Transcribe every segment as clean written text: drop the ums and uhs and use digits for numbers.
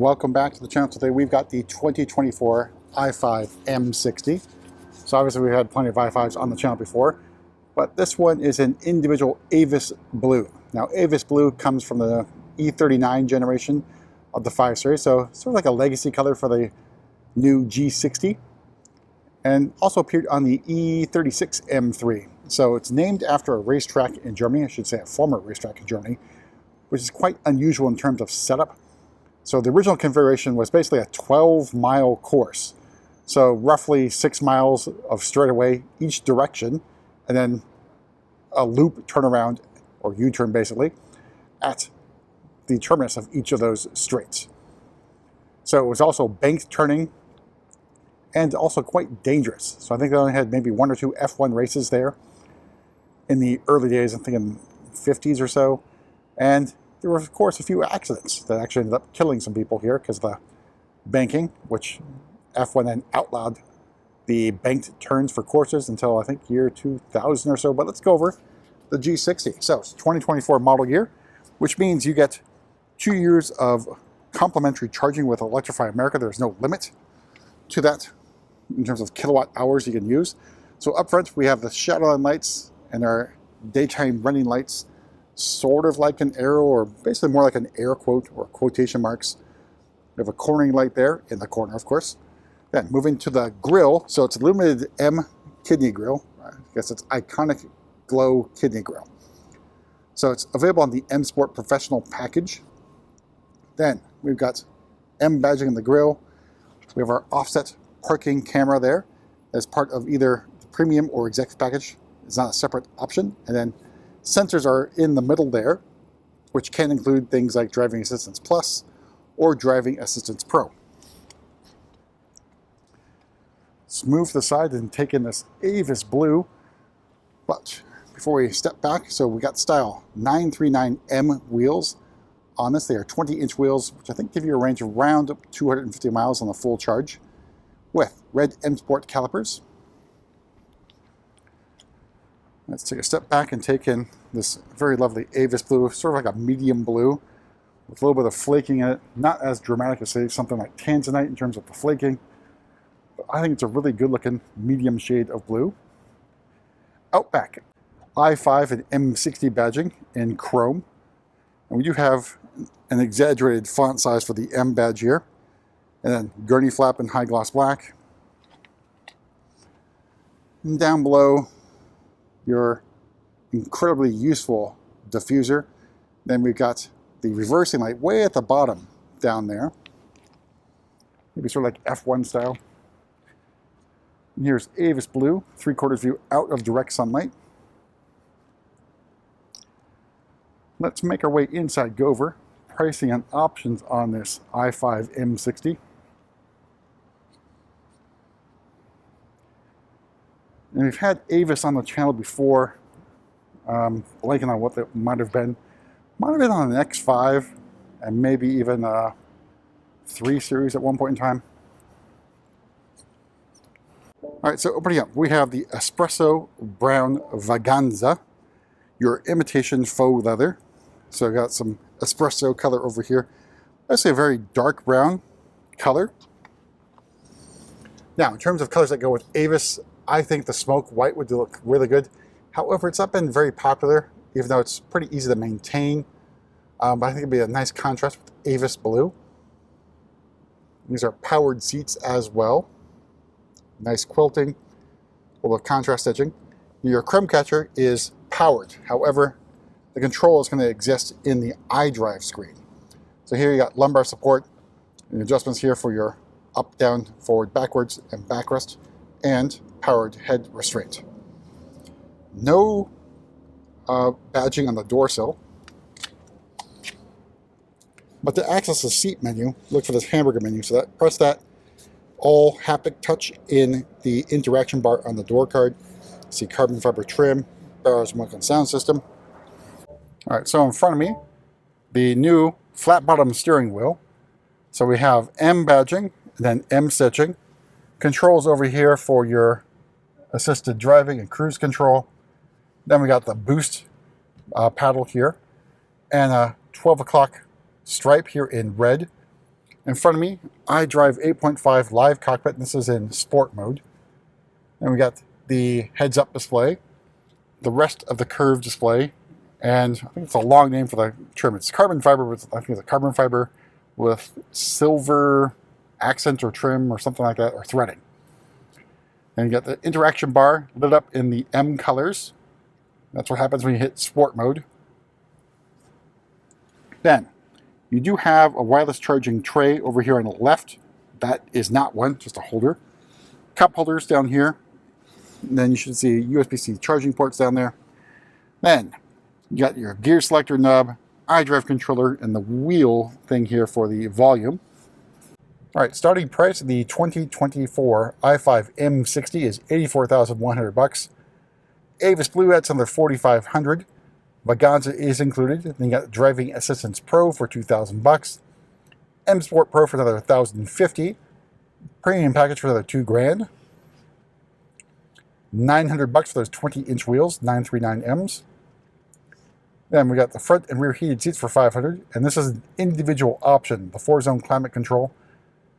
welcome back to the channel. Today we've got the 2024 i5 M60. So obviously we had plenty of i5s on the channel before, but this one is an individual Avus Blue. Now Avus Blue comes from the E39 generation of the 5 series, so sort of like a legacy color for the new G60, and also appeared on the E36 M3. So it's named after a racetrack in Germany, I should say a former racetrack in Germany, which is quite unusual in terms of setup. So the original configuration was basically a 12-mile course. So roughly 6 miles of straightaway each direction, and then a loop turnaround, or U-turn basically, at the terminus of each of those straights. So it was also banked turning and also quite dangerous. So I think they only had maybe 1 or 2 F1 races there in the early days, I think in the 50s or so. And there were, of course, a few accidents that actually ended up killing some people here because of the banking, which F1 then outlawed the banked turns for courses until I think year 2000 or so. But let's go over the G60. So it's 2024 model year, which means you get 2 years of complimentary charging with Electrify America. There's no limit to that in terms of kilowatt hours you can use. So up front, we have the shadowline lights and our daytime running lights, sort of like an arrow, or basically more like an air quote or quotation marks. We have a cornering light there in the corner, of course. Then moving to the grille, so it's a illuminated M kidney grille. I guess it's iconic glow kidney grille. So it's available on the M Sport Professional package. Then we've got M badging in the grille. We have our offset parking camera there as part of either the premium or executive package. It's not a separate option. And then sensors are in the middle there, which can include things like Driving Assistance Plus or Driving Assistance Pro. Let's move to the side and take in this Avus Blue. But before we step back, so we got style 939M wheels on this. They are 20-inch wheels, which I think give you a range of around 250 miles on a full charge, with red M Sport calipers. Let's take a step back and take in this very lovely Avus Blue, sort of like a medium blue with a little bit of flaking in it. Not as dramatic as, say, something like Tanzanite in terms of the flaking, but I think it's a really good looking medium shade of blue. Outback, i5 and M60 badging in chrome. And we do have an exaggerated font size for the M badge here. And then gurney flap in high gloss black. And down below, your incredibly useful diffuser. Then we've got the reversing light way at the bottom down there. Maybe sort of like F1 style. And here's Avus Blue, 3/4 view out of direct sunlight. Let's make our way inside, go over pricing and options on this i5 M60. And we've had Avus on the channel before, blanking on what that might have been. Might have been on an X5 and maybe even a 3 series at one point in time. All right, so opening up, we have the Espresso Brown Vaganza, your imitation faux leather. So I got some espresso color over here. I say a very dark brown color. Now, in terms of colors that go with Avus, I think the smoke white would look really good. However, it's not been very popular, even though it's pretty easy to maintain. But I think it'd be a nice contrast with Avus Blue. These are powered seats as well. Nice quilting, a little contrast stitching. Your chrome catcher is powered. However, the control is going to exist in the iDrive screen. So here you got lumbar support and adjustments here for your up, down, forward, backwards, and backrest, and powered head restraint. No badging on the door sill. But to access the seat menu, look for this hamburger menu. So press that. All haptic touch in the interaction bar on the door card. See carbon fiber trim, Barrow's Monk sound system. All right, so in front of me, the new flat bottom steering wheel. So we have M badging, then M stitching. Controls over here for your assisted driving and cruise control. Then we got the boost paddle here, and a 12 o'clock stripe here in red In front of me, I drive 8.5 live cockpit, and this is in sport mode. And we got the heads-up display, the rest of the curved display, and I think it's a long name for the trim. It's carbon fiber, I think it's a carbon fiber with silver accent or trim or something like that, or threading. And you got the interaction bar lit up in the M colors. That's what happens when you hit sport mode. Then, you do have a wireless charging tray over here on the left. That is not one, just a holder. Cup holders down here. And then you should see USB-C charging ports down there. Then, you got your gear selector nub, iDrive controller, and the wheel thing here for the volume. All right, starting price of the 2024 i5 M60 is $84,100. Avus Blue, that's another $4,500. Vaganza is included. Then you got Driving Assistance Pro for $2,000. M Sport Pro for another $1,050. Premium package for another $2,000. $900 for those 20-inch wheels, 939Ms. Then we got the front and rear heated seats for $500, and this is an individual option, the 4-zone climate control.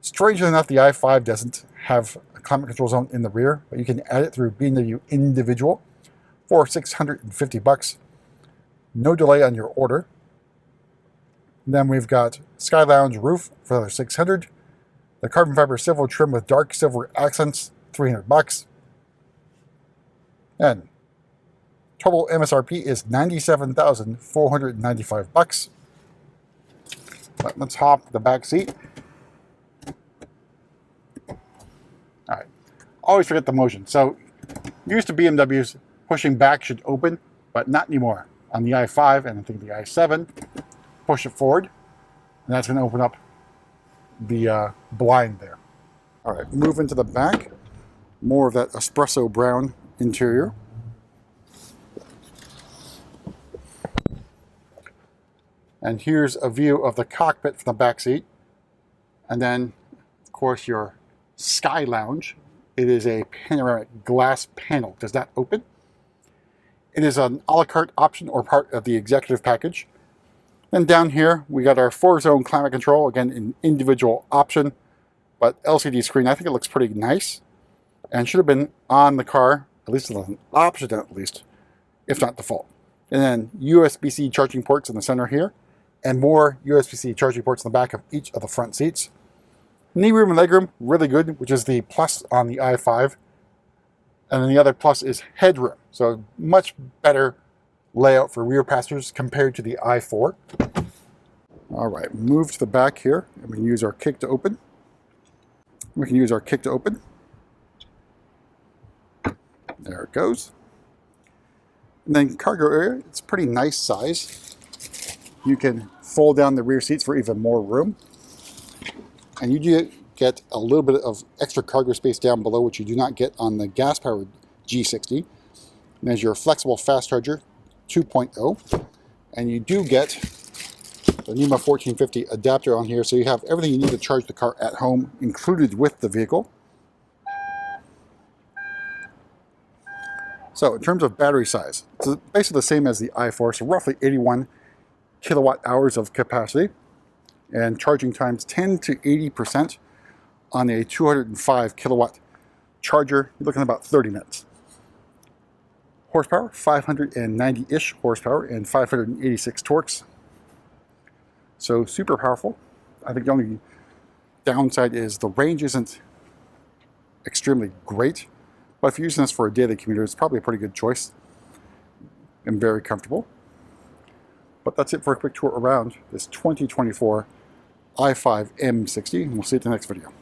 Strangely enough, the i5 doesn't have a climate control zone in the rear, but you can add it through BMW Individual for $650. No delay on your order. Then we've got Sky Lounge roof for another $600. The carbon fiber silver trim with dark silver accents, $300. And total MSRP is $97,495. But let's hop the back seat. All right. Always forget the motion. So, used to BMWs, pushing back should open, but not anymore. On the i5 and I think the i7, push it forward, and that's going to open up the blind there. All right, move into the back. More of that espresso brown interior. And here's a view of the cockpit from the back seat. And then, of course, your Sky Lounge. It is a panoramic glass panel. Does that open? It is an a la carte option or part of the executive package. Then down here, we got our 4-zone climate control. Again, an individual option, but LCD screen. I think it looks pretty nice and should have been on the car, at least as an option at least, if not default. And then USB-C charging ports in the center here, and more USB-C charging ports in the back of each of the front seats. Knee room and legroom, really good, which is the plus on the i5. And then the other plus is headroom. So much better layout for rear passengers compared to the i4. All right, move to the back here, and we can use our kick to open. There it goes. And then cargo area, it's a pretty nice size. You can fold down the rear seats for even more room. And you do get a little bit of extra cargo space down below, which you do not get on the gas-powered G60. And there's your flexible fast charger 2.0. And you do get the NEMA 1450 adapter on here, so you have everything you need to charge the car at home included with the vehicle. So in terms of battery size, it's basically the same as the i4, so roughly 81 kilowatt hours of capacity, and charging times 10 to 80% on a 205 kilowatt charger. You're looking at about 30 minutes. Horsepower, 590-ish horsepower and 586 torques. So super powerful. I think the only downside is the range isn't extremely great, but if you're using this for a daily commuter, it's probably a pretty good choice and very comfortable. But that's it for a quick tour around this 2024 i5 M60, and we'll see you at the next video.